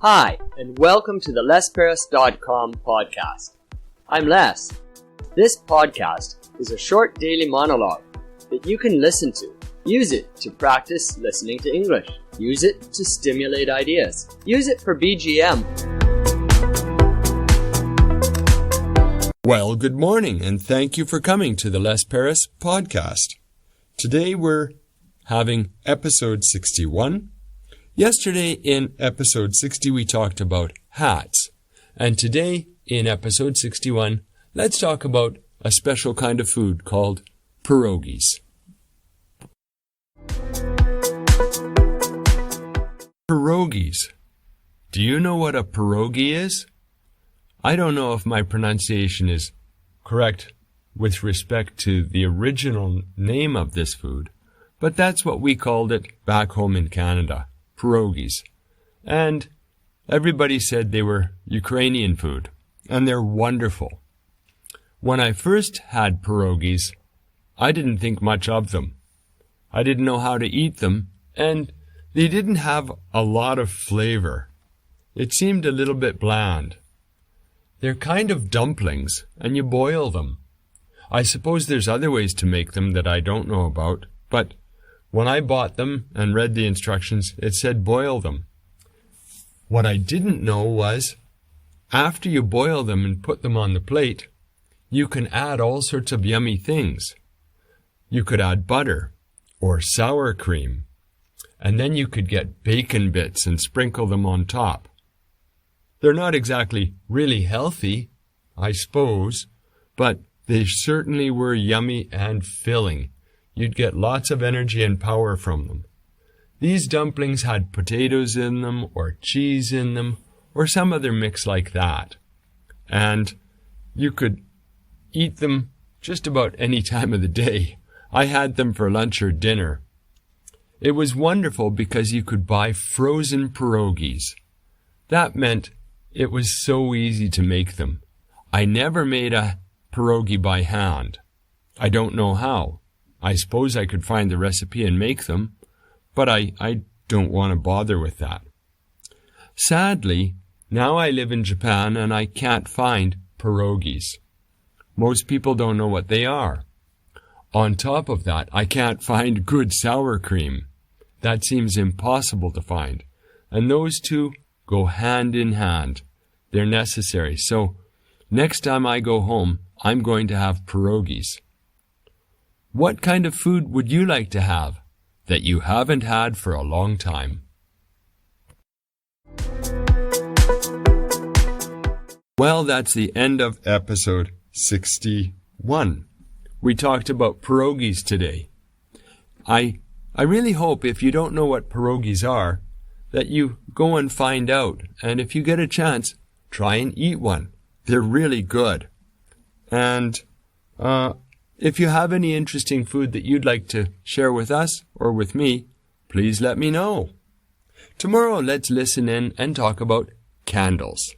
Hi, and welcome to the LesParis.com podcast. I'm Les. This podcast is a short daily monologue that you can listen to. Use it to practice listening to English. Use it to stimulate ideas. Use it for BGM. Well, good morning, and thank you for coming to the Les Paris podcast. Today we're having episode 61. Yesterday in episode 60 we talked about hats. And today in episode 61, let's talk about a special kind of food called pierogies. Pierogies. Do you know what a pierogi is? I don't know if my pronunciation is correct with respect to the original name of this food, but that's what we called it back home in Canada, pierogies. And everybody said they were Ukrainian food, and they're wonderful. When I first had pierogies, I didn't think much of them. I didn't know how to eat them, and they didn't have a lot of flavor. It seemed a little bit bland. They're kind of dumplings, and you boil them. I suppose there's other ways to make them that I don't know about, but when I bought them and read the instructions, it said boil them. What I didn't know was, after you boil them and put them on the plate, you can add all sorts of yummy things. You could add butter or sour cream, and then you could get bacon bits and sprinkle them on top. They're not exactly really healthy, I suppose, but they certainly were yummy and filling. You'd get lots of energy and power from them. These dumplings had potatoes in them, or cheese in them, or some other mix like that. And you could eat them just about any time of the day. I had them for lunch or dinner. It was wonderful because you could buy frozen pierogies. That meant it was so easy to make them. I never made a pierogi by hand. I don't know how. I suppose I could find the recipe and make them, but I don't want to bother with that. Sadly, now I live in Japan and I can't find pierogies. Most people don't know what they are. On top of that, I can't find good sour cream. That seems impossible to find. And those two go hand in hand. They're necessary. So next time I go home, I'm going to have pierogies. What kind of food would you like to have that you haven't had for a long time? Well, that's the end of episode 61. We talked about pierogies today. I really hope if you don't know what pierogies are, that you go and find out. And if you get a chance, try and eat one. They're really good. And if you have any interesting food that you'd like to share with us or with me, please let me know. Tomorrow, let's listen in and talk about candles.